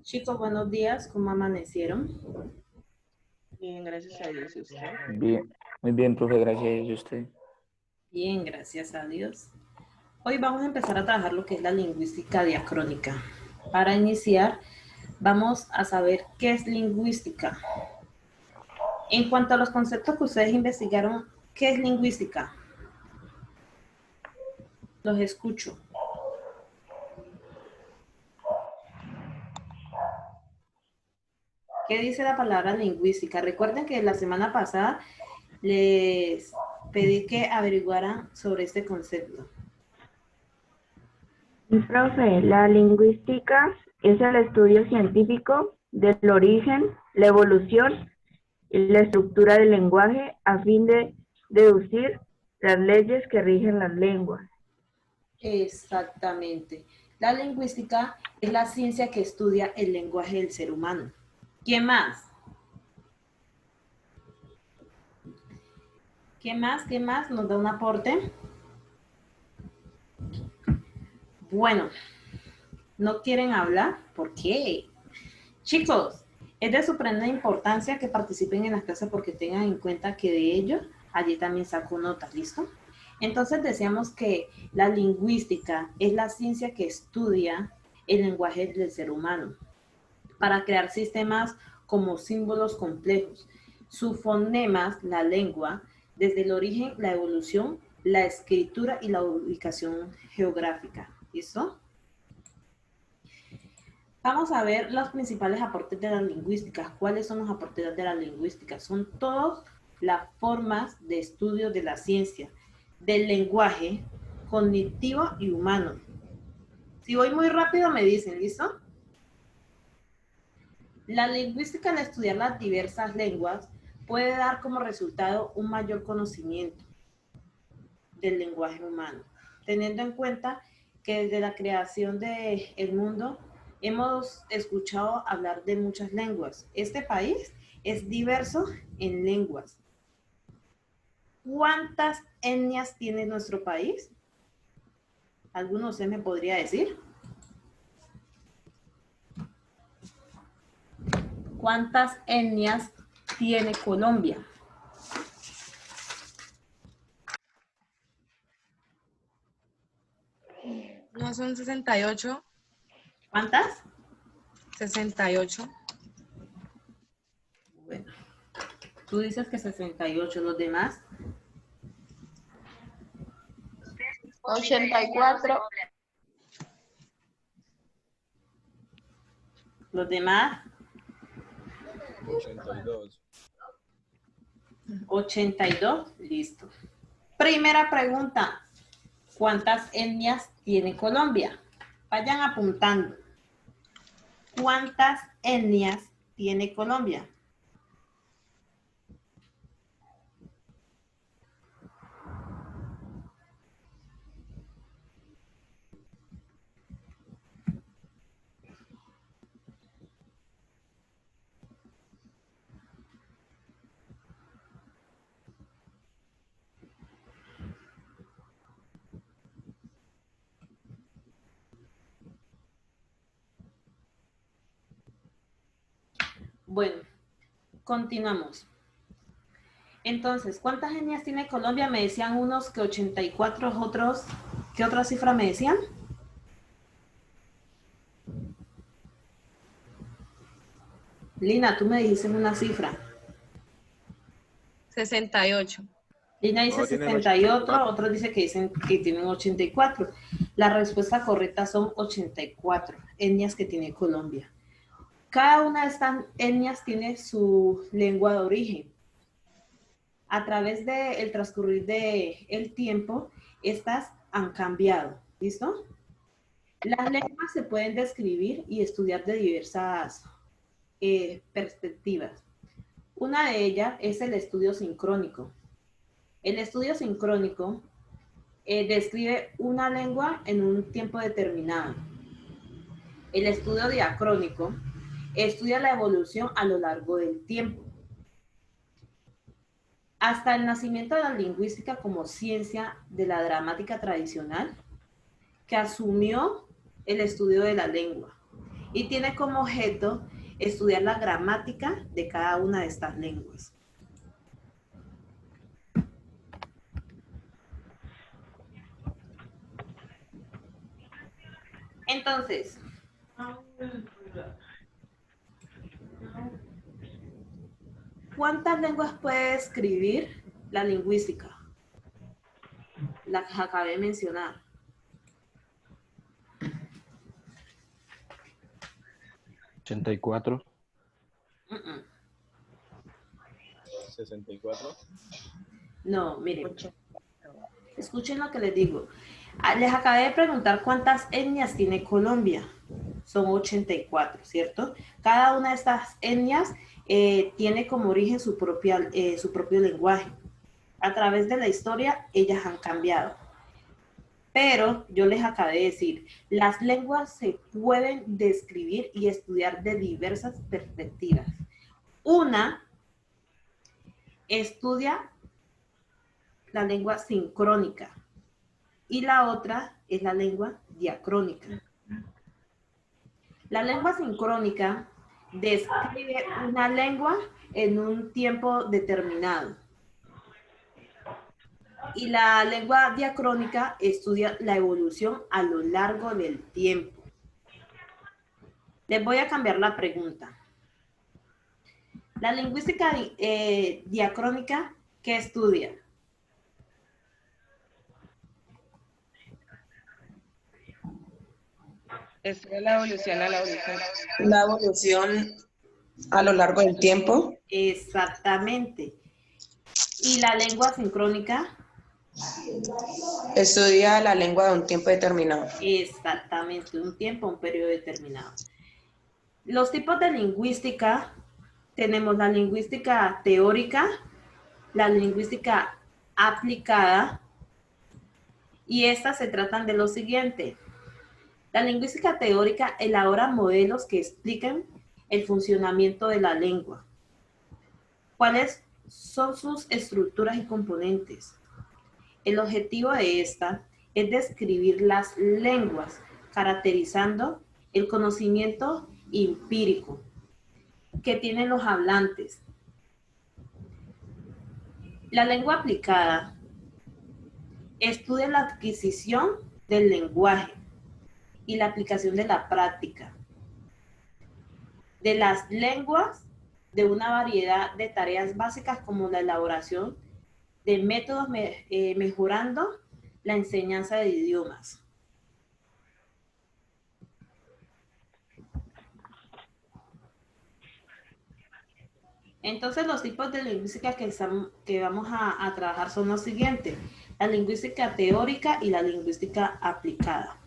Chicos, buenos días, ¿cómo amanecieron? Bien, gracias a Dios. ¿Y usted? Bien, muy bien, profe, gracias. ¿Y usted? Bien, gracias a Dios. Hoy vamos a empezar a trabajar lo que es la lingüística diacrónica. Para iniciar, vamos a saber qué es lingüística. En cuanto a los conceptos que ustedes investigaron, ¿qué es lingüística? Los escucho. ¿Qué dice la palabra lingüística? Recuerden que la semana pasada les pedí que averiguaran sobre este concepto. Y profe, la lingüística es el estudio científico del origen, la evolución y la estructura del lenguaje a fin de deducir las leyes que rigen las lenguas. Exactamente. La lingüística es la ciencia que estudia el lenguaje del ser humano. ¿Quién más? ¿Qué más? ¿Qué más nos da un aporte? Bueno, ¿no quieren hablar? ¿Por qué? Chicos, es de sorprendente importancia que participen en las clases porque tengan en cuenta que de ello allí también saco notas, ¿listo? Entonces decíamos que la lingüística es la ciencia que estudia el lenguaje del ser humano para crear sistemas como símbolos complejos, sus fonemas, la lengua, desde el origen, la evolución, la escritura y la ubicación geográfica. ¿Listo? Vamos a ver los principales aportes de la lingüística. ¿Cuáles son los aportes de la lingüística? Son todas las formas de estudio de la ciencia, del lenguaje cognitivo y humano. Si voy muy rápido me dicen, ¿listo? La lingüística al estudiar las diversas lenguas puede dar como resultado un mayor conocimiento del lenguaje humano, teniendo en cuenta que desde la creación del mundo hemos escuchado hablar de muchas lenguas. Este país es diverso en lenguas. ¿Cuántas etnias tiene nuestro país? ¿Alguno de ustedes me podría decir? ¿Cuántas etnias tiene Colombia? No son 68, ¿Cuántas? 68. Bueno, tú dices que 68, los demás. 84. Los demás, 82. 82, listo. Primera pregunta, ¿cuántas etnias tiene Colombia? Vayan apuntando. ¿Cuántas etnias tiene Colombia? Bueno, continuamos. Entonces, ¿cuántas etnias tiene Colombia? Me decían unos que 84, otros, ¿qué otra cifra me decían? Lina, tú me dijiste una cifra. 68. Lina dice No, tienen 68, 84. otros dicen que dicen que tienen 84. La respuesta correcta son 84 etnias que tiene Colombia. Cada una de estas etnias tiene su lengua de origen. A través del transcurrir del tiempo, estas han cambiado. ¿Listo? Las lenguas se pueden describir y estudiar de diversas perspectivas. Una de ellas es el estudio sincrónico. El estudio sincrónico describe una lengua en un tiempo determinado. El estudio diacrónico estudia la evolución a lo largo del tiempo. Hasta el nacimiento de la lingüística como ciencia de la gramática tradicional, que asumió el estudio de la lengua y tiene como objeto estudiar la gramática de cada una de estas lenguas. Entonces, ¿cuántas lenguas puede escribir la lingüística? La que acabé de mencionar. 84. 64. No, miren. Escuchen lo que les digo. Les acabé de preguntar cuántas etnias tiene Colombia. Son 84, ¿cierto? Cada una de estas etnias tiene como origen su propio lenguaje. A través de la historia, ellas han cambiado. Pero yo les acabé de decir, las lenguas se pueden describir y estudiar de diversas perspectivas. Una estudia la lengua sincrónica y la otra es la lengua diacrónica. La lengua sincrónica describe una lengua en un tiempo determinado y la lengua diacrónica estudia la evolución a lo largo del tiempo. Les voy a cambiar la pregunta. La lingüística diacrónica, ¿qué estudia? Estudia la evolución a la evolución a lo largo del tiempo. Exactamente. ¿Y la lengua sincrónica? Estudia la lengua de un tiempo determinado. Exactamente, un tiempo, un periodo determinado. Los tipos de lingüística, tenemos la lingüística teórica, la lingüística aplicada, y estas se tratan de lo siguiente. La lingüística teórica elabora modelos que expliquen el funcionamiento de la lengua. ¿Cuáles son sus estructuras y componentes? El objetivo de esta es describir las lenguas, caracterizando el conocimiento empírico que tienen los hablantes. La lengua aplicada estudia la adquisición del lenguaje y la aplicación de la práctica de las lenguas de una variedad de tareas básicas como la elaboración de métodos mejorando la enseñanza de idiomas. Entonces, los tipos de lingüística que vamos a trabajar son los siguientes: la lingüística teórica y la lingüística aplicada.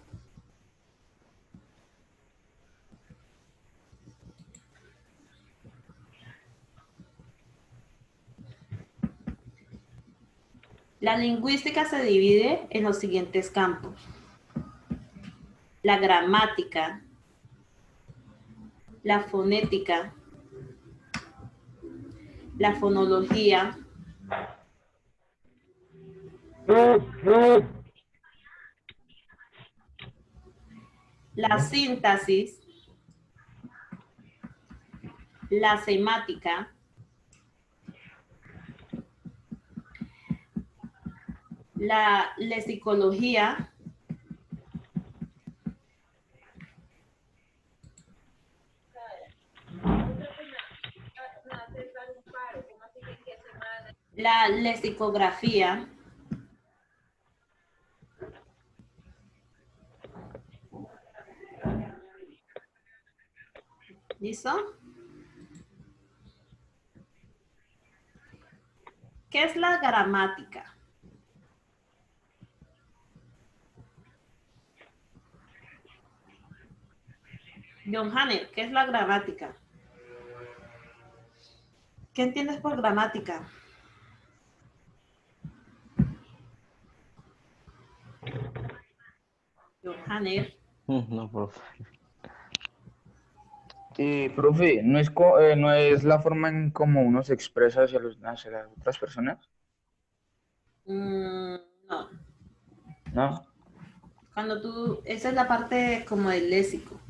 La lingüística se divide en los siguientes campos: la gramática, la fonética, la fonología, la síntesis, la semática, la lexicología, la lexicografía, ¿listo? ¿Qué es la gramática? John Hanner, ¿qué es la gramática? ¿Qué entiendes por gramática? John Hanner. No, profe. Profe, ¿no es la forma en cómo uno se expresa hacia las otras personas? No. ¿No? Esa es la parte como del léxico.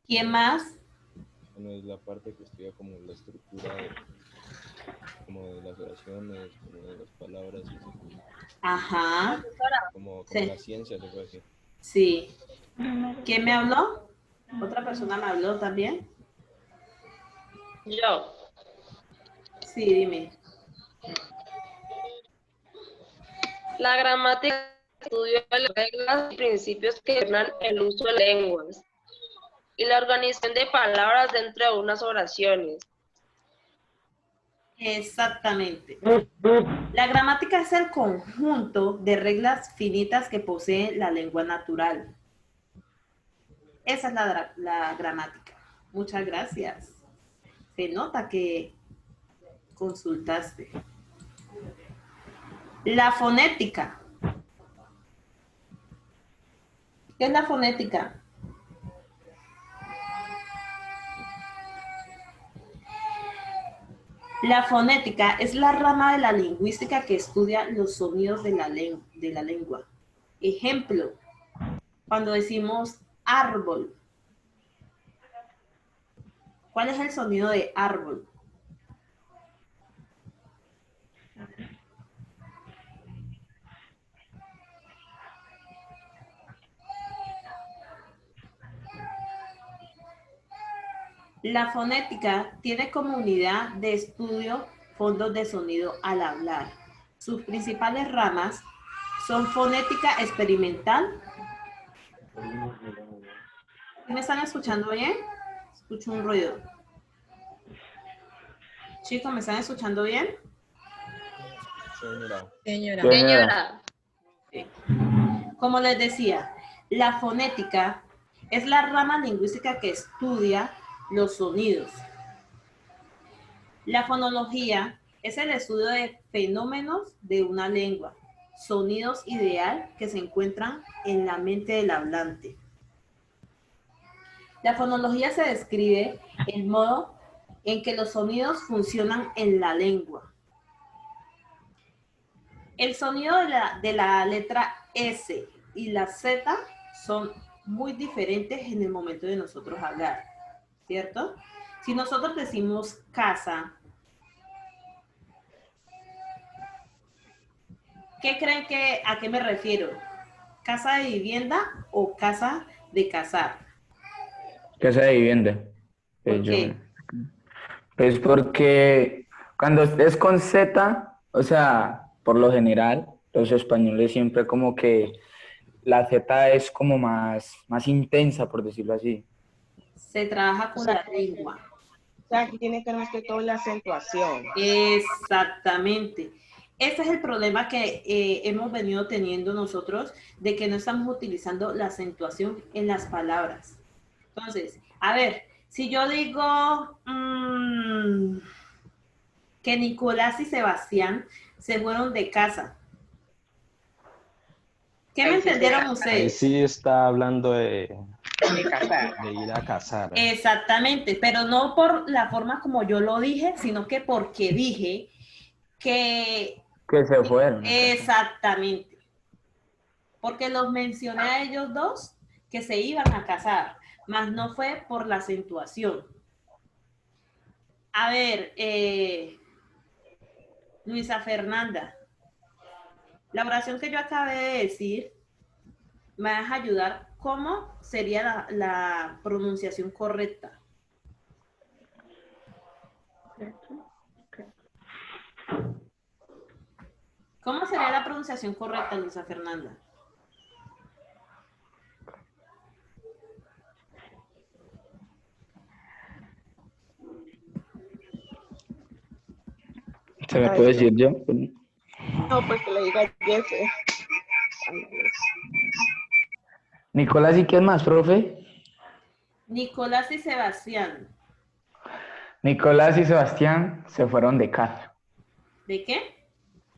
¿Quién más? Bueno, es la parte que estudia como la estructura como de las oraciones, como de las palabras, y así. Ajá. Como Sí. la ciencia, se puede decir. Sí. ¿Quién me habló? ¿Otra persona me habló también? Yo. Sí, dime. La gramática estudia las reglas y principios que gobiernan el uso de lenguas y la organización de palabras dentro de unas oraciones. Exactamente. La gramática es el conjunto de reglas finitas que posee la lengua natural. Esa es la gramática. Muchas gracias. Se nota que consultaste. La fonética. ¿Qué es la fonética? La fonética es la rama de la lingüística que estudia los sonidos de la lengua. Ejemplo, cuando decimos árbol, ¿cuál es el sonido de árbol? La fonética tiene como unidad de estudio fondos de sonido al hablar. Sus principales ramas son fonética experimental. ¿Me están escuchando bien? Escucho un ruido. Chicos, ¿me están escuchando bien? Señora. Señora. Sí. Como les decía, la fonética es la rama lingüística que estudia los sonidos. La fonología es el estudio de fenómenos de una lengua, sonidos ideal que se encuentran en la mente del hablante. La fonología se describe el modo en que los sonidos funcionan en la lengua. El sonido de la letra S y la Z son muy diferentes en el momento de nosotros hablar, ¿cierto? Si nosotros decimos casa, ¿qué creen que a qué me refiero? ¿Casa de vivienda o casa de casar? Casa de vivienda. ¿Por qué? Pues porque cuando es con Z, o sea, por lo general, los españoles siempre como que la Z es como más intensa, por decirlo así. Se trabaja con la lengua. O sea, aquí tiene que ver más que todo la acentuación. Exactamente. Ese es el problema que hemos venido teniendo nosotros, de que no estamos utilizando la acentuación en las palabras. Entonces, a ver, si yo digo que Nicolás y Sebastián se fueron de casa, ¿qué me entendieron Ahí ustedes? sí está hablando de casar. ir a cazar. Exactamente, pero no por la forma como yo lo dije, sino que porque dije que Que se fueron a casa. exactamente, porque los mencioné a ellos dos que se iban a casar, mas no fue por la acentuación. A ver, Luisa Fernanda, la oración que yo acabé de decir, me vas a ayudar, ¿cómo sería la pronunciación correcta? ¿Cómo sería la pronunciación correcta, Luisa Fernanda? ¿Se me puede decir yo? No, pues que le diga Jeff. Nicolás, ¿y quién más, profe? Nicolás y Sebastián. Nicolás y Sebastián se fueron de casa. ¿De qué?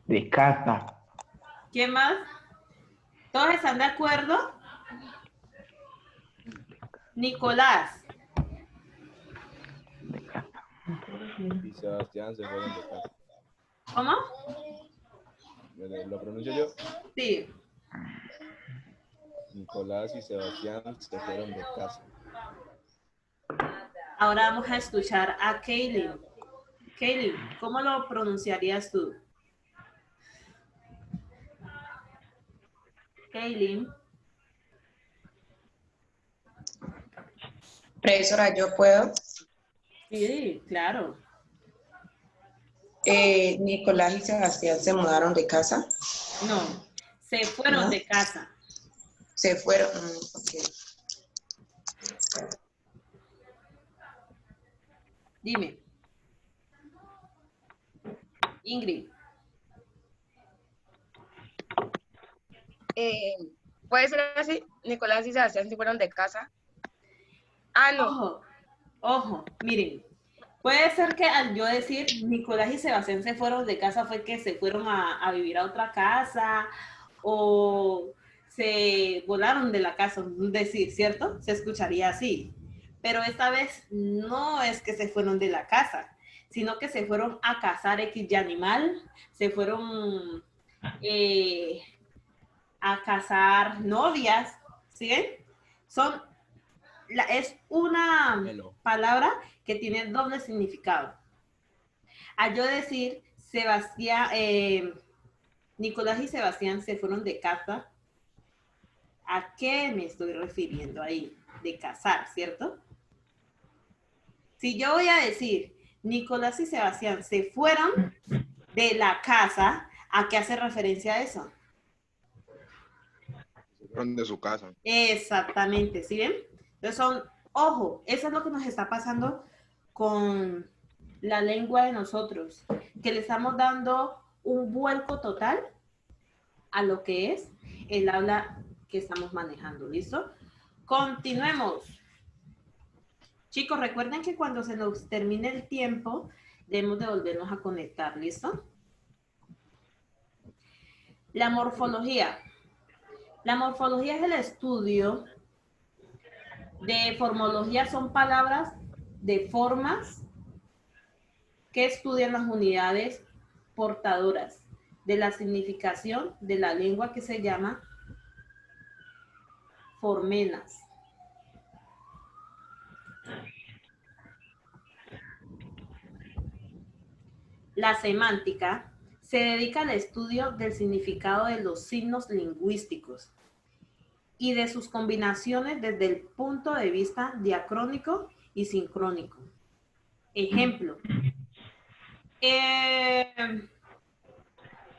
De casa. ¿Quién más? ¿Todos están de acuerdo? Nicolás. Y Sebastián se fueron de casa. ¿Cómo? ¿Lo pronuncio yo? Sí. Nicolás y Sebastián se fueron de casa. Ahora vamos a escuchar a Kaylin. Kaylin, ¿cómo lo pronunciarías tú? Kaylin. Profesora, yo puedo. Sí, claro. Nicolás y Sebastián se mudaron de casa, No, se fueron ¿no? de casa. Se fueron. Ok. Dime. Ingrid. Puede ser así, Nicolás y Sebastián se fueron de casa. Ah, no. Ojo, ojo, miren. Puede ser que al yo decir Nicolás y Sebastián se fueron de casa fue que se fueron a vivir a otra casa o se volaron de la casa, decir, ¿cierto? Se escucharía así. Pero esta vez no es que se fueron de la casa, sino que se fueron a cazar X y animal, se fueron eh, a cazar novias, ¿sí ven? Es una Hello. palabra que tiene doble significado. Al yo decir Sebastián, Nicolás y Sebastián se fueron de casa, ¿a qué me estoy refiriendo ahí? De cazar, ¿cierto? Si yo voy a decir Nicolás y Sebastián se fueron de la casa, ¿a qué hace referencia a eso? Se fueron de su casa. Exactamente, ¿sí ven? Entonces ojo, eso es lo que nos está pasando con la lengua de nosotros, que le estamos dando un vuelco total a lo que es el habla que estamos manejando, ¿listo? Continuemos. Chicos, recuerden que cuando se nos termine el tiempo, debemos de volvernos a conectar, ¿listo? La morfología. La morfología es el estudio de formología, son palabras de formas que estudian las unidades portadoras de la significación de la lengua que se llama formenas. La semántica se dedica al estudio del significado de los signos lingüísticos y de sus combinaciones desde el punto de vista diacrónico y sincrónico. Ejemplo,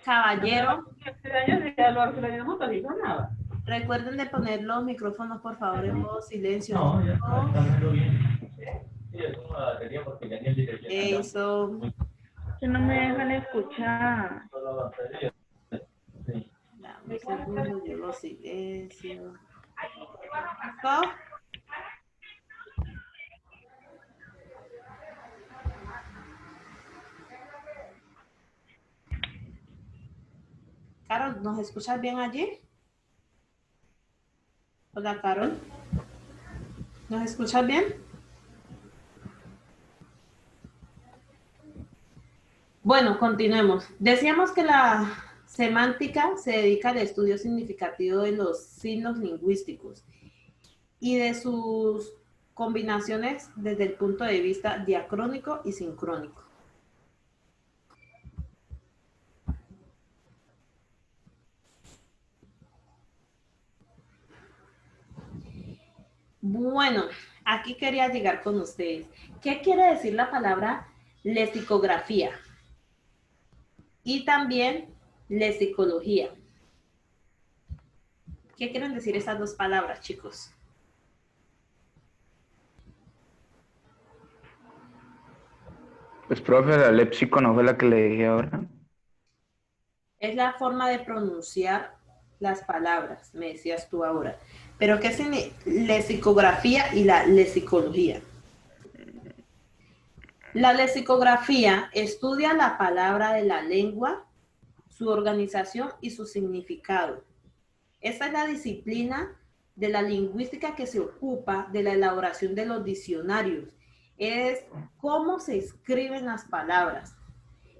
caballero. Recuerden de poner los micrófonos, por favor, en modo silencio. No, ya está bien. Sí, es una batería porque tenía el dirección. Eso. Que no me dejan escuchar. Dame un segundo, yo lo silencio. ¿Listo? Carol, ¿nos escuchas bien allí? Hola, Carol. ¿Nos escuchas bien? Bueno, continuemos. Decíamos que la semántica se dedica al estudio significativo de los signos lingüísticos y de sus combinaciones desde el punto de vista diacrónico y sincrónico. Bueno, aquí quería llegar con ustedes. ¿Qué quiere decir la palabra lexicografía? Y también lexicología. ¿Qué quieren decir esas dos palabras, chicos? Pues, profe, la léxico no fue la que le dije ahora. Es la forma de pronunciar las palabras, me decías tú ahora. Pero ¿qué es lexicografía y la lexicología? La lexicografía estudia la palabra de la lengua, su organización y su significado. Esta es la disciplina de la lingüística que se ocupa de la elaboración de los diccionarios. Es cómo se escriben las palabras.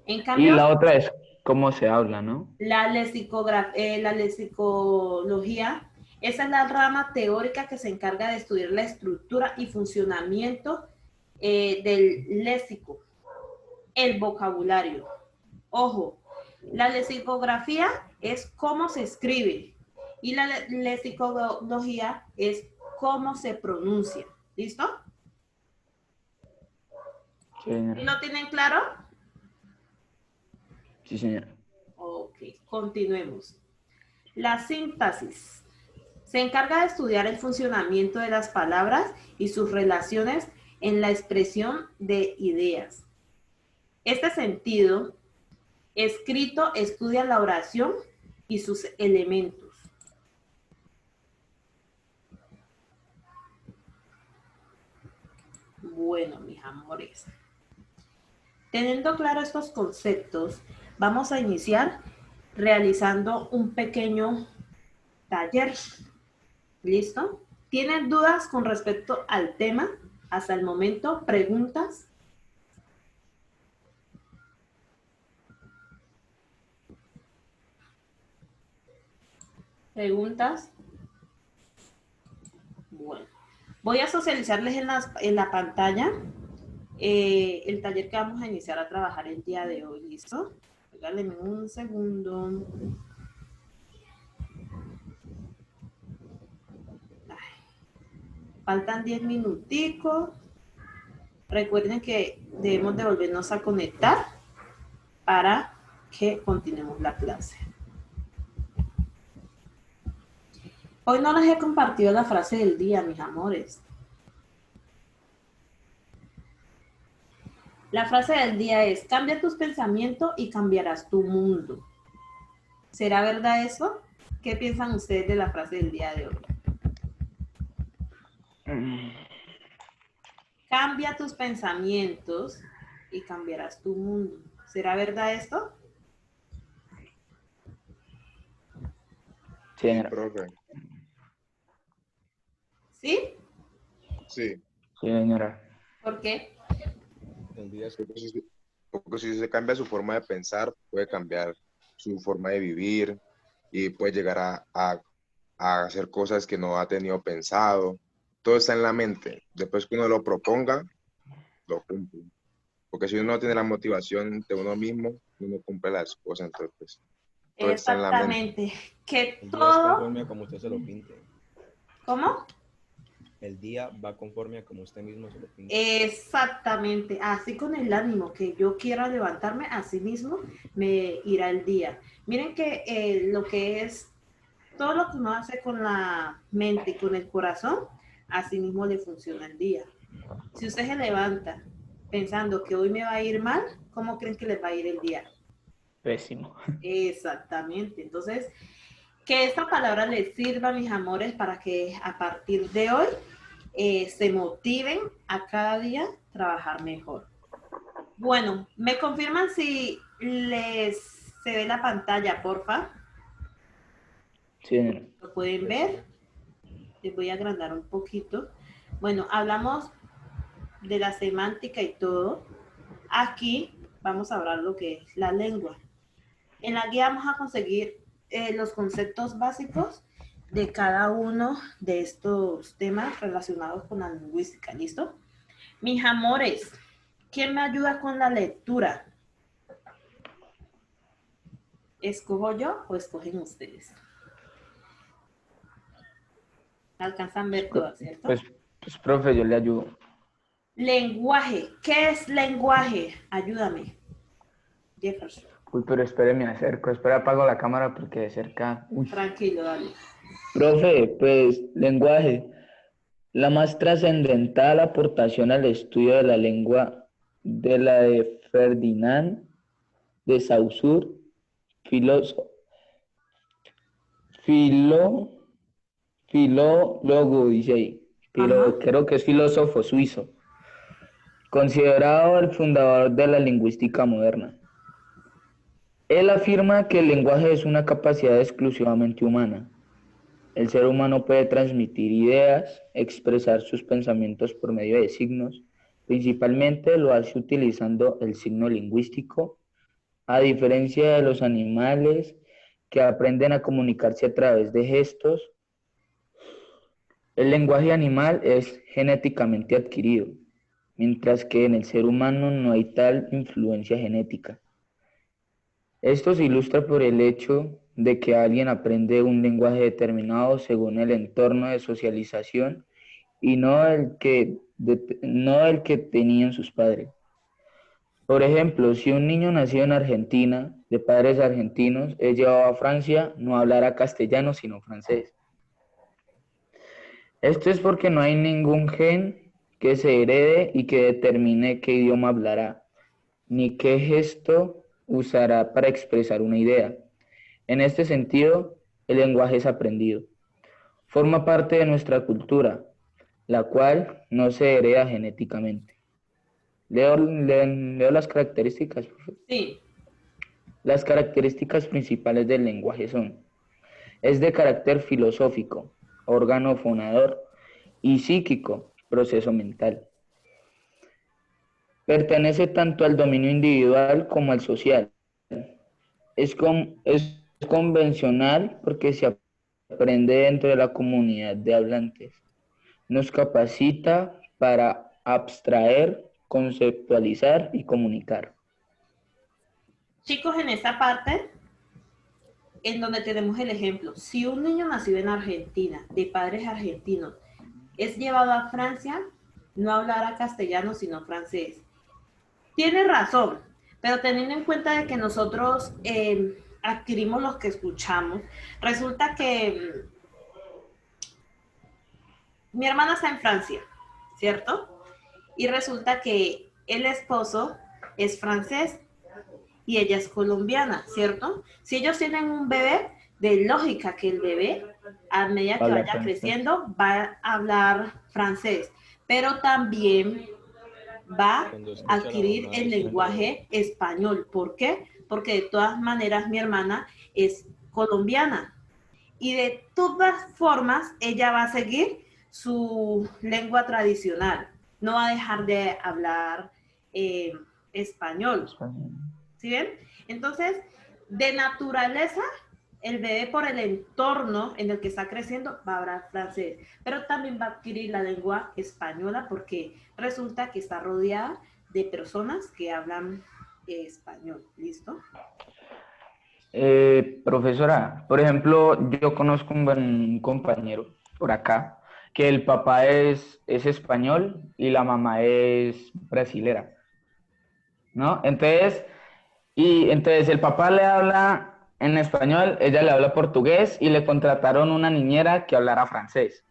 En Y cambio, la otra es cómo se habla, ¿no? la lexicología Esa es la rama teórica que se encarga de estudiar la estructura y funcionamiento del léxico, el vocabulario. Ojo, la lexicografía es cómo se escribe y la lexicología es cómo se pronuncia. ¿Listo? Sí, señora. ¿Lo tienen claro? Sí, señora. Ok, continuemos. La síntesis se encarga de estudiar el funcionamiento de las palabras y sus relaciones en la expresión de ideas. Este sentido escrito estudia la oración y sus elementos. Bueno, mis amores. Teniendo claro estos conceptos, vamos a iniciar realizando un pequeño taller. ¿Listo? ¿Tienen dudas con respecto al tema? Hasta el momento, ¿preguntas? ¿Preguntas? Bueno, voy a socializarles en la pantalla el taller que vamos a iniciar a trabajar el día de hoy. ¿Listo? Regálenme un segundo. Faltan 10 minuticos. Recuerden que debemos de volvernos a conectar para que continuemos la clase. Hoy no les he compartido la frase del día, mis amores. La frase del día es: cambia tus pensamientos y cambiarás tu mundo. ¿Será verdad eso? ¿Qué piensan ustedes de la frase del día de hoy? Cambia tus pensamientos y cambiarás tu mundo. ¿Será verdad esto? Sí, señora. Profe, ¿Sí? sí. Sí, señora. ¿Por qué? Porque si se cambia su forma de pensar, puede cambiar su forma de vivir y puede llegar a hacer cosas que no ha tenido pensado. Todo está en la mente. Después que uno lo proponga, lo cumple. Porque si uno no tiene la motivación de uno mismo, uno cumple las cosas. Entonces, pues, todo está en la mente. Exactamente. Que El día es todo... conforme a como usted se lo pinte. ¿Cómo? El día va conforme a como usted mismo se lo pinte. Exactamente. Así con el ánimo que yo quiera levantarme, así mismo me irá el día. Miren que lo que es todo lo que uno hace con la mente y con el corazón, así mismo le funciona el día. Si usted se levanta pensando que hoy me va a ir mal, ¿cómo creen que les va a ir el día? Pésimo. Exactamente. Entonces, que esta palabra les sirva, mis amores, para que a partir de hoy se motiven a cada día trabajar mejor. Bueno, ¿me confirman si se ve la pantalla, porfa? Sí, señora. ¿Lo pueden ver? Les voy a agrandar un poquito. Bueno, hablamos de la semántica y todo. Aquí vamos a hablar lo que es la lengua. En la guía vamos a conseguir los conceptos básicos de cada uno de estos temas relacionados con la lingüística. ¿Listo? Mis amores, ¿quién me ayuda con la lectura? ¿Escojo yo o escogen ustedes? Alcanzan a ver todas, ¿cierto? Pues, profe, yo le ayudo. Lenguaje. ¿Qué es lenguaje? Ayúdame. Jefferson. Uy, pero espere, me acerco. Espera, apago la cámara porque de cerca... Uy. Tranquilo, dale. Profe, pues, lenguaje. La más trascendental aportación al estudio de la lengua de la de Ferdinand de Saussure, filólogo, dice ahí, pero creo que es filósofo suizo, considerado el fundador de la lingüística moderna. Él afirma que el lenguaje es una capacidad exclusivamente humana. El ser humano puede transmitir ideas, expresar sus pensamientos por medio de signos, principalmente lo hace utilizando el signo lingüístico, a diferencia de los animales que aprenden a comunicarse a través de gestos El lenguaje animal es genéticamente adquirido, mientras que en el ser humano no hay tal influencia genética. Esto se ilustra por el hecho de que alguien aprende un lenguaje determinado según el entorno de socialización y no el que tenían sus padres. Por ejemplo, si un niño nació en Argentina, de padres argentinos, es llevado a Francia, no hablará castellano sino francés. Esto es porque no hay ningún gen que se herede y que determine qué idioma hablará, ni qué gesto usará para expresar una idea. En este sentido, el lenguaje es aprendido. Forma parte de nuestra cultura, la cual no se hereda genéticamente. Leo las características, por favor. Sí. Las características principales del lenguaje son: es de carácter filosófico, órgano fonador, y psíquico, proceso mental. Pertenece tanto al dominio individual como al social. Es convencional porque se aprende dentro de la comunidad de hablantes. Nos capacita para abstraer, conceptualizar y comunicar. Chicos, en esta parte, en donde tenemos el ejemplo, si un niño nacido en Argentina, de padres argentinos, es llevado a Francia, no hablará castellano sino francés. Tiene razón, pero teniendo en cuenta de que nosotros adquirimos los que escuchamos, resulta que mi hermana está en Francia, ¿cierto? Y resulta que el esposo es francés y ella es colombiana, ¿cierto? Si ellos tienen un bebé, de lógica que el bebé, a medida que Habla vaya francés. creciendo, va a hablar francés, pero también va Cuando a escucha a la adquirir mamá el diciendo, lenguaje español. ¿Por qué? Porque de todas maneras mi hermana es colombiana y de todas formas ella va a seguir su lengua tradicional. No va a dejar de hablar español. ¿Sí ven? Entonces, de naturaleza, el bebé por el entorno en el que está creciendo va a hablar francés, pero también va a adquirir la lengua española porque resulta que está rodeada de personas que hablan español. ¿Listo? Profesora, por ejemplo, yo conozco un buen compañero por acá, que el papá es español y la mamá es brasilera, ¿no? Entonces el papá le habla en español, ella le habla portugués y le contrataron una niñera que hablara francés.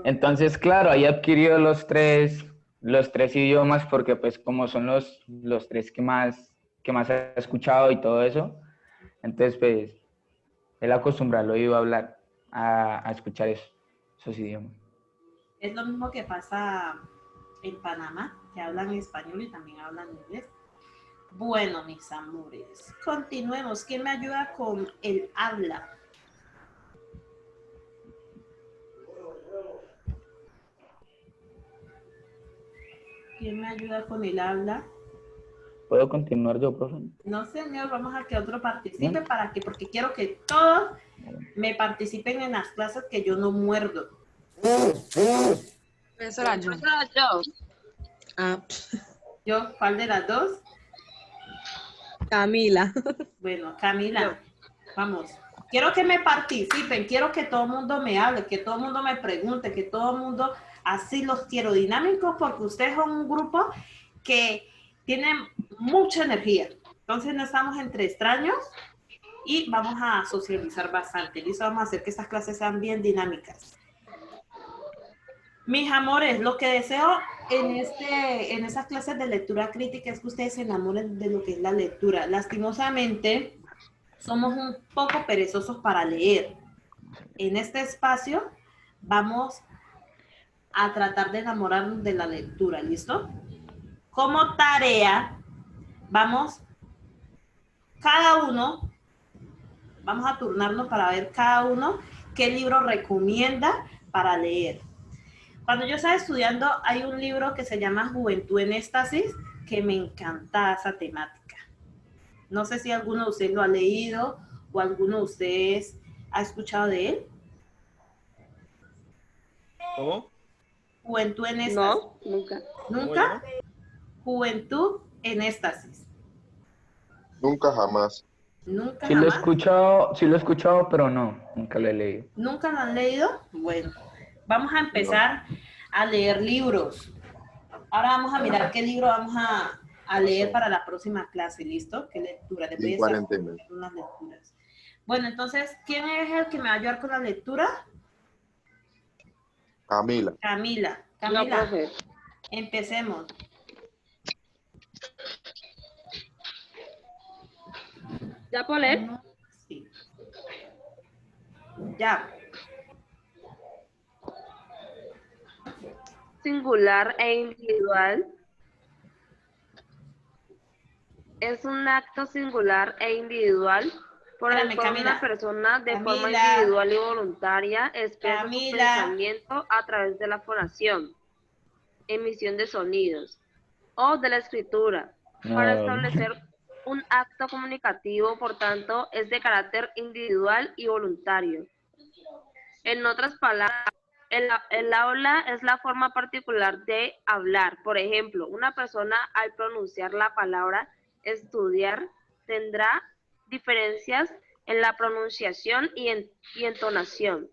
Entonces, claro, ahí adquirió los tres idiomas porque pues como son los tres que más ha escuchado y todo eso, entonces pues él acostumbrado iba a hablar, a escuchar esos idiomas. Es lo mismo que pasa en Panamá, que hablan español y también hablan inglés. Bueno, mis amores, continuemos. ¿Quién me ayuda con el habla? ¿Quién me ayuda con el habla? ¿Puedo continuar yo, profe? No, señor, vamos a que otro participe. Bien. ¿Para qué? Porque quiero que todos me participen en las clases que yo no muerdo. Profesora, yo. Profesora, yo. Ah, ¿Yo? ¿Cuál de las dos? Camila. Bueno, Camila, vamos. Quiero que me participen, quiero que todo el mundo me hable, que todo el mundo me pregunte, que todo el mundo, así los quiero dinámicos, porque ustedes son un grupo que tienen mucha energía. Entonces no estamos entre extraños y vamos a socializar bastante. Listo, vamos a hacer que estas clases sean bien dinámicas. Mis amores, lo que deseo en estas clases de lectura crítica es que ustedes se enamoren de lo que es la lectura. Lastimosamente, somos un poco perezosos para leer. En este espacio vamos a tratar de enamorarnos de la lectura, ¿listo? Como tarea, vamos a turnarnos para ver cada uno qué libro recomienda para leer. Cuando yo estaba estudiando, hay un libro que se llama Juventud en Éxtasis, que me encanta esa temática. No sé si alguno de ustedes lo ha leído o alguno de ustedes ha escuchado de él. ¿Cómo? Juventud en éxtasis. No, nunca. ¿Cómo ¿Nunca? llama? Juventud en éxtasis. Nunca jamás. ¿Nunca Sí lo he jamás? escuchado, pero no, nunca lo he leído. ¿Nunca lo han leído? Bueno, vamos a empezar a leer libros. Ahora vamos a mirar qué libro vamos a leer para la próxima clase, ¿listo? ¿Qué lectura? Después En de esas cuarentena. unas lecturas. Bueno, entonces, ¿quién es el que me va a ayudar con la lectura? Camila. Camila. No, Camila, profe. empecemos. ¿Ya puedo leer? No, sí. Ya. Singular e individual. Es un acto singular e individual por el Espérame, cual Camila. una persona de forma Camila. individual y voluntaria expresa su Camila. pensamiento a través de la fonación, emisión de sonidos o de la escritura para No. establecer un acto comunicativo, por tanto, es de carácter individual y voluntario. En otras palabras, el habla es la forma particular de hablar. Por ejemplo, una persona al pronunciar la palabra estudiar tendrá diferencias en la pronunciación y entonación.